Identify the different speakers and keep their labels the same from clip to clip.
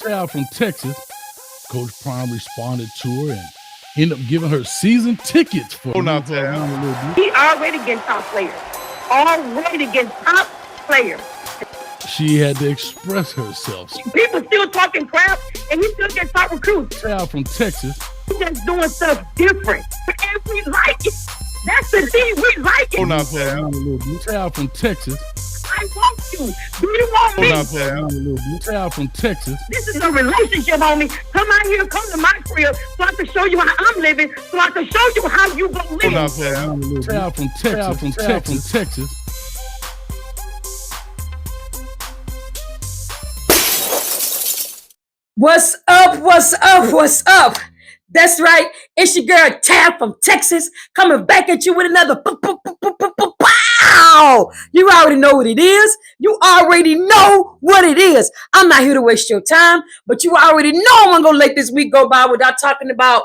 Speaker 1: Child from Texas. Coach Prime responded to her and ended up giving her season tickets for
Speaker 2: He already getting top players. Already getting top players.
Speaker 1: She had to express herself.
Speaker 2: People still talking crap, and he still gets top recruits.
Speaker 1: Child from Texas.
Speaker 2: He's just doing stuff different, and we like it. That's the thing, we like it.
Speaker 1: Child from Texas.
Speaker 2: I want you. Do you want me?
Speaker 1: Child from Texas.
Speaker 2: This is a relationship, homie. Come out here, come to my crib, so I can show you how I'm living, so I can show you how you gonna live.
Speaker 1: Child from Texas.
Speaker 3: What's up? What's up? What's up? That's right. It's your girl Tab from Texas coming back at you with another pow. You already know what it is. You already know what it is. I'm not here to waste your time, but you already know I'm going to let this week go by without talking about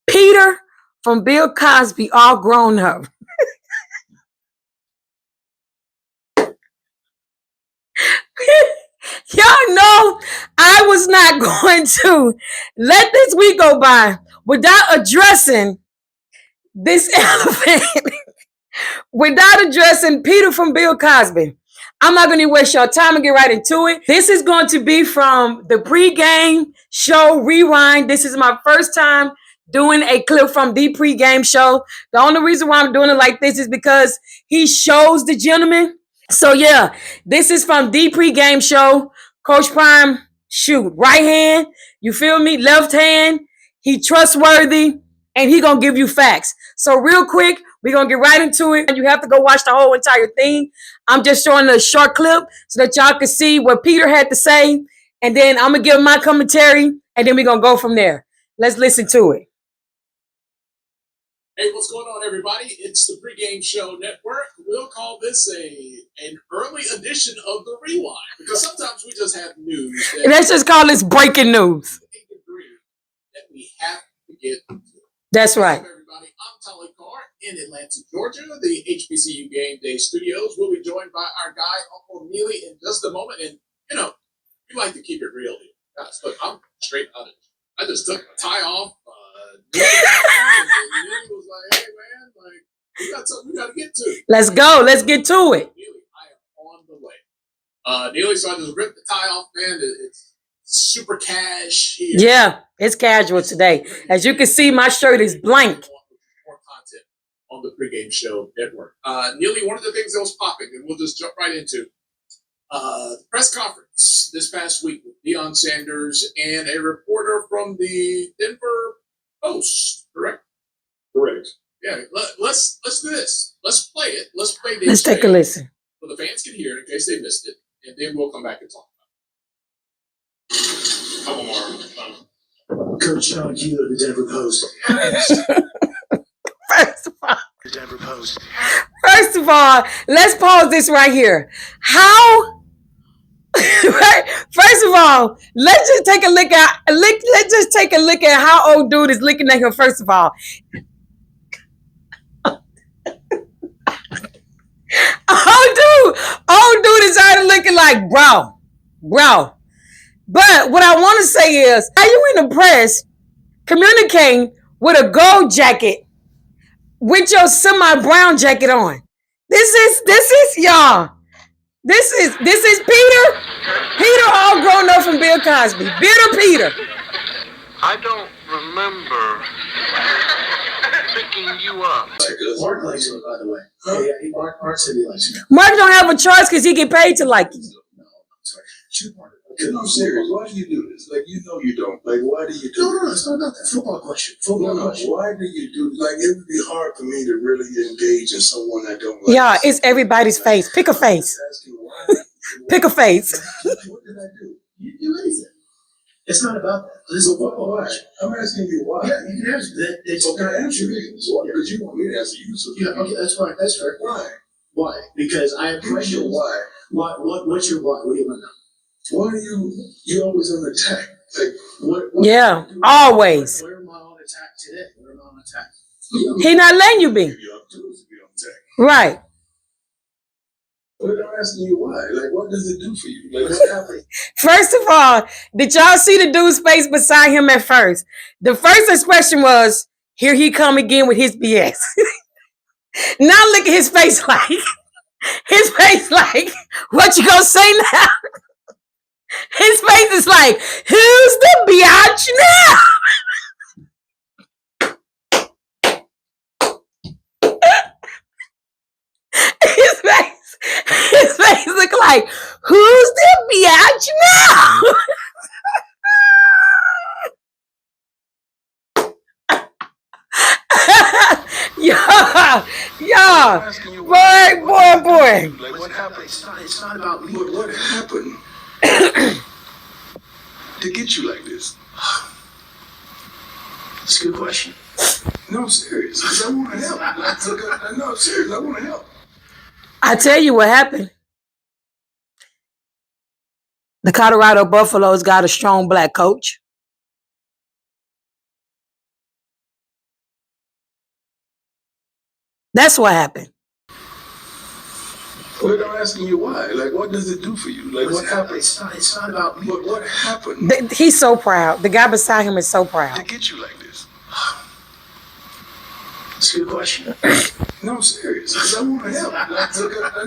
Speaker 3: Peter from Bill Cosby all grown up. Y'all know I was not going to let this week go by without addressing this elephant, without addressing Peter from Bill Cosby. I'm not going to waste your time and get right into it. This is going to be from the pregame show Rewind. This is my first time doing a clip from the pregame show. The only reason why I'm doing it like this is because he shows the gentleman. So yeah, this is from the pregame show. Coach Prime, shoot, right hand, you feel me? Left hand, he trustworthy, and he gonna give you facts. So real quick, we're gonna get right into it. And you have to go watch the whole entire thing. I'm just showing a short clip so that y'all can see what Peter had to say. And then I'm gonna give my commentary, and then we're gonna go from there. Let's listen to it.
Speaker 4: Hey, what's going on, everybody? It's the Pregame Show Network. We'll call this an early edition of the Rewind, because sometimes we just have news.
Speaker 3: Let's just call this breaking news.
Speaker 4: That we have to get to.
Speaker 3: That's right.
Speaker 4: What's up, everybody? I'm Tully Carr in Atlanta, Georgia. The HBCU Game Day Studios. We'll be joined by our guy, Uncle Neely, in just a moment. And, you know, we like to keep it real here. Guys, look, I'm straight out of it. I just took my tie off. And was like, hey man, like, we got something we got to get to.
Speaker 3: Let's go. Let's get to it.
Speaker 4: Neely, I am on the way. Neely, so I just ripped the tie off, man. It's super cash here.
Speaker 3: Yeah, it's casual today. As you can see, my shirt is blank.
Speaker 4: More content on the Pregame Show Network. Neely, one of the things that was popping, and we'll just jump right into the press conference this past week with Deion Sanders and a reporter from the Denver Post, correct?
Speaker 5: Correct.
Speaker 4: Yeah, let's do this. Let's play it. Let's play this.
Speaker 3: Let's take a listen.
Speaker 4: So the fans can hear it in case they missed it, and then we'll come back and talk about it. Couple more.
Speaker 5: Coach Sean Keeler, the Denver Post.
Speaker 3: First of all,
Speaker 5: The Denver Post.
Speaker 3: First of all, let's pause this right here. How? Right? First of all, let's just take a look at how old dude is looking at him. First of all, old dude is already looking like bro. But what I want to say is, are you in the press communicating with a gold jacket with your semi-brown jacket on? This is y'all. This is Peter. Peter all grown up from Bill Cosby. Bitter Peter.
Speaker 6: I don't remember picking you up.
Speaker 5: Mark likes him, by the way. Yeah, Mark said he likes him.
Speaker 3: Mark don't have a choice because he get paid to like you.
Speaker 5: No, I'm sorry. Because I'm serious. Why do you do this? Like, you know you don't. Like, why do you do this? No, it's not about that. Football question. Why do you do this? Like, it would be hard for me to really engage in someone I don't like.
Speaker 3: Yeah, it's everybody's face. Pick a face. Pick a face.
Speaker 5: What did I do? You do anything. It's not about that. This is football question. I'm asking you why. Yeah, you can answer that. It's okay. Answer me. Because you want me to answer you. So yeah, okay, that's fine. That's fair. Why? Why? Because I have questions. Why? What's your why? What do you want to know? Why are you always on attack? Like, what
Speaker 3: yeah, always.
Speaker 5: Where am I on attack today? Where am I on attack?
Speaker 3: He not letting you be. Right.
Speaker 5: But I'm asking you why. Like, what does it do for you? Like, what happened?
Speaker 3: First of all, did y'all see the dude's face beside him at first? The first expression was, here he come again with his BS. Now look at his face like, what you gonna say now? His face is like, who's the biatch now? His face look like, who's the biatch now? Yeah, boy.
Speaker 5: Like, what happened? It's not about me. What happened to get you like this? That's a good question. No, I'm serious. 'Cause I want to help. No, I'm serious. I want to help.
Speaker 3: I tell you what happened. The Colorado Buffaloes got a strong black coach. That's what happened.
Speaker 5: But I'm asking you why. Like, what does it do for you? Like, what happened? It's not about me. What happened
Speaker 3: He's so proud. The guy beside him is so
Speaker 5: to
Speaker 3: proud.
Speaker 5: get you like this? That's a good question. No, I'm serious. 'Cause I want to help.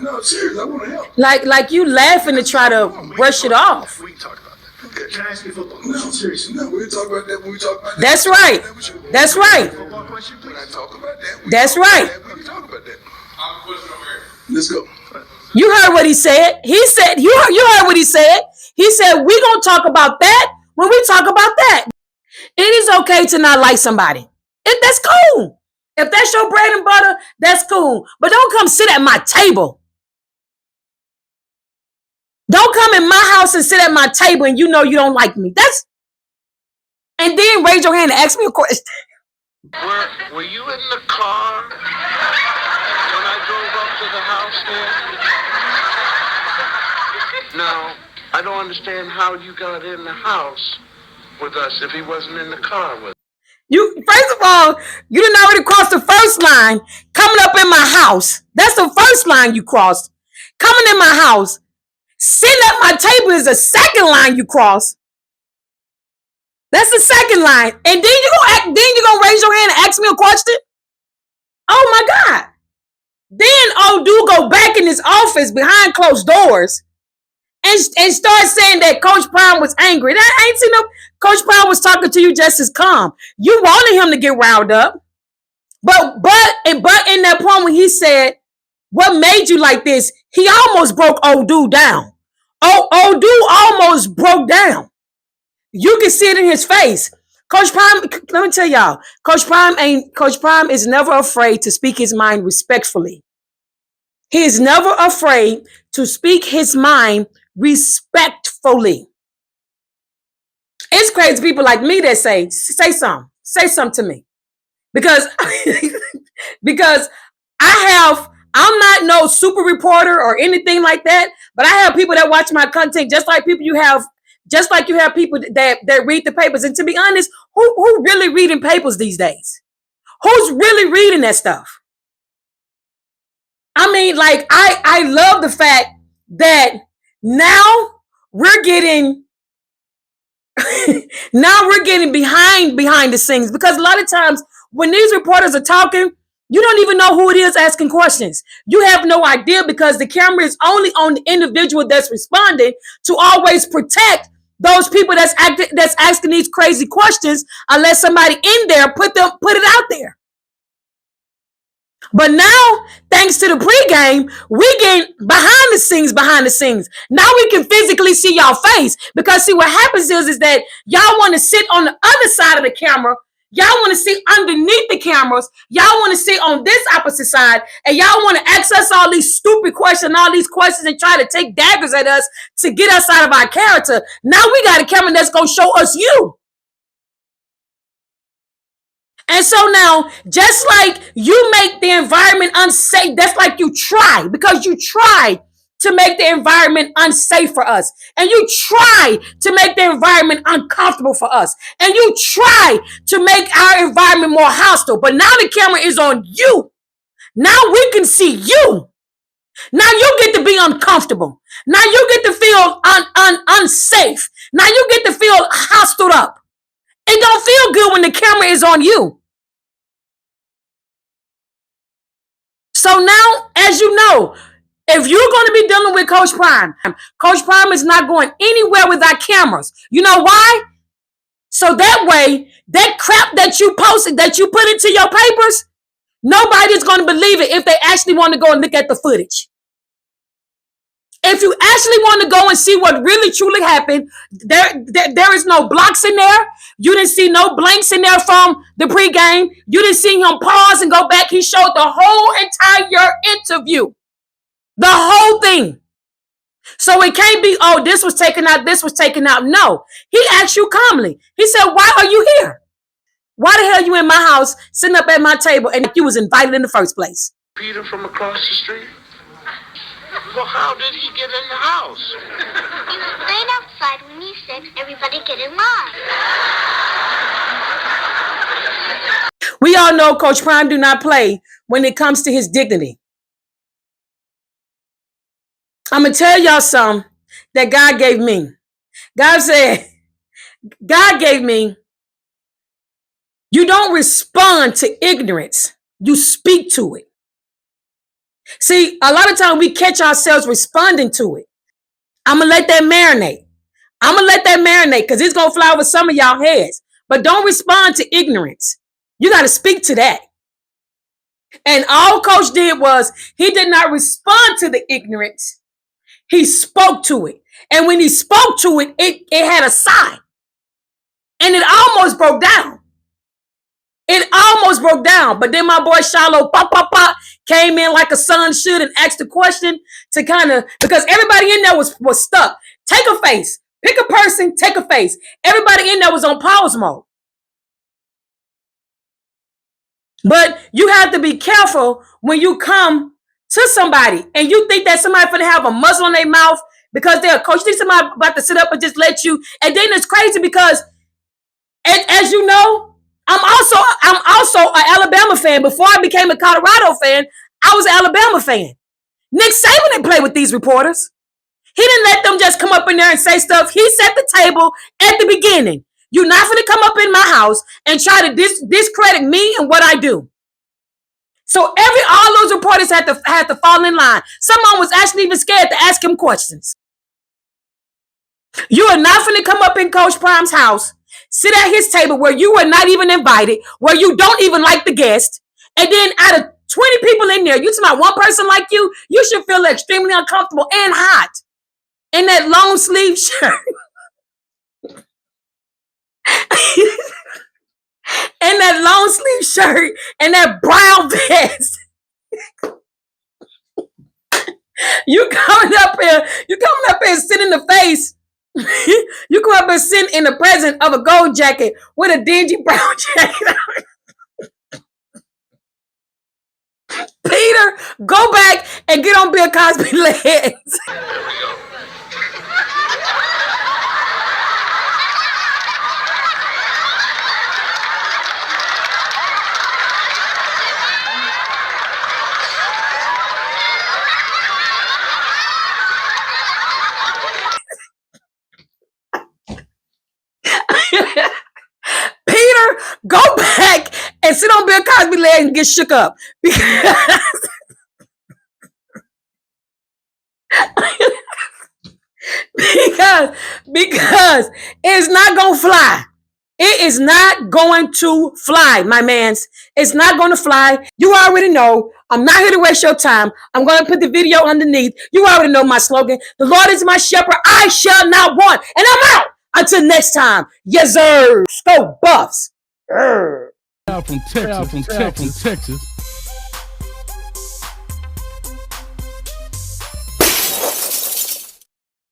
Speaker 5: No, I'm serious. I want to help.
Speaker 3: Like you laughing to try to brush it off.
Speaker 5: We can talk about that. Okay. Can I ask you a football question? No, seriously. No, we'll talk about that when we talk about that.
Speaker 3: That's right. That's right.
Speaker 5: Football question, please. When I talk about that,
Speaker 3: That's right.
Speaker 5: we can talk about that. Let's go.
Speaker 3: You heard what he said. He said, you heard what he said. He said, we're going to talk about that when we talk about that. It is okay to not like somebody. That's cool. If that's your bread and butter, that's cool. But don't come sit at my table. Don't come in my house and sit at my table and you know you don't like me. And then raise your hand and ask me a question.
Speaker 6: Were you in the car when I drove up to the house there? No, I don't understand how you got in the house with us if he wasn't in the car with us.
Speaker 3: First of all, you didn't already cross the first line coming up in my house. That's the first line you crossed. Coming in my house, sitting at my table is the second line you cross. That's the second line. And then you're gonna raise your hand and ask me a question? Oh my God. Then old dude go back in his office behind closed doors and start saying that Coach Prime was angry. I ain't seen no Coach Prime was talking to you just as calm. You wanted him to get riled up. But in that point when he said, what made you like this? He almost broke old dude down. Old dude almost broke down. You can see it in his face. Coach Prime, let me tell y'all, Coach Prime is never afraid to speak his mind respectfully. He is never afraid to speak his mind respectfully. It's crazy people like me that say something to me. Because I'm not no super reporter or anything like that, but I have people that watch my content just like you have people that read the papers. And to be honest, who really reading papers these days? Who's really reading that stuff? I mean, like, I love the fact that now we're getting behind the scenes, because a lot of times when these reporters are talking, you don't even know who it is asking questions. You have no idea because the camera is only on the individual that's responding to always protect those people that's asking these crazy questions unless somebody in there put it out there. But now, thanks to the pregame, we get behind the scenes. Now we can physically see y'all face, because see what happens is that y'all want to sit on the other side of the camera. Y'all want to see underneath the cameras. Y'all want to sit on this opposite side, and y'all want to ask us all these stupid questions, and try to take daggers at us to get us out of our character. Now we got a camera that's going to show us you. And so now, just like you make the environment unsafe, that's like you try to make the environment unsafe for us. And you try to make the environment uncomfortable for us. And you try to make our environment more hostile. But now the camera is on you. Now we can see you. Now you get to be uncomfortable. Now you get to feel unsafe. Now you get to feel hostled up. It don't feel good when the camera is on you. So now, as you know, if you're going to be dealing with Coach Prime is not going anywhere without cameras. You know why? So that way, that crap that you posted, that you put into your papers, nobody's going to believe it if they actually want to go and look at the footage. If you actually want to go and see what really truly happened, there is no blocks in there. You didn't see no blanks in there from the pregame. You didn't see him pause and go back. He showed the whole entire interview. The whole thing. So it can't be, oh, this was taken out, this was taken out. No. He asked you calmly. He said, why are you here? Why the hell you in my house, sitting up at my table, and you was invited in the first place?
Speaker 6: Peter from across the street? Well, how did he get in the house?
Speaker 7: He was playing outside when you said, everybody get in line.
Speaker 3: We all know Coach Prime do not play when it comes to his dignity. I'm going to tell y'all something that God gave me. God said, God gave me, you don't respond to ignorance. You speak to it. See, a lot of times we catch ourselves responding to it. I'm going to let that marinate. I'm going to let that marinate because it's going to fly over some of y'all heads. But don't respond to ignorance. You got to speak to that. And all Coach did was he did not respond to the ignorance. He spoke to it. And when he spoke to it, it had a sigh. And it almost broke down. It almost broke down. But then my boy Shiloh came in like a son should and asked the question to kind of, because everybody in there was stuck. Take a face. Pick a person, take a face. Everybody in there was on pause mode. But you have to be careful when you come to somebody and you think that somebody finna have a muzzle on their mouth because they're a coach. You think somebody about to sit up and just let you. And then it's crazy because, as you know, I'm also an Alabama fan. Before I became a Colorado fan, I was an Alabama fan. Nick Saban didn't play with these reporters. He didn't let them just come up in there and say stuff. He set the table at the beginning. You're not going to come up in my house and try to discredit me and what I do. So all those reporters had to fall in line. Someone was actually even scared to ask him questions. You are not going to come up in Coach Prime's house, sit at his table where you were not even invited, where you don't even like the guest, and then out of 20 people in there, you talking about one person like you should feel extremely uncomfortable and hot in that long sleeve shirt. And that long sleeve shirt and that brown vest. You coming up here and sit in the face. You come up and sit in the presence of a gold jacket with a dingy brown jacket on. Peter, go back and get on Bill Cosby's legs. Peter, go back and sit on Bill Cosby's leg and get shook up. Because it's not going to fly. It is not going to fly, my mans. It's not going to fly. You already know. I'm not here to waste your time. I'm going to put the video underneath. You already know my slogan. The Lord is my shepherd. I shall not want. And I'm out. Until next time. Yes, sir. Go Buffs.
Speaker 1: From Texas.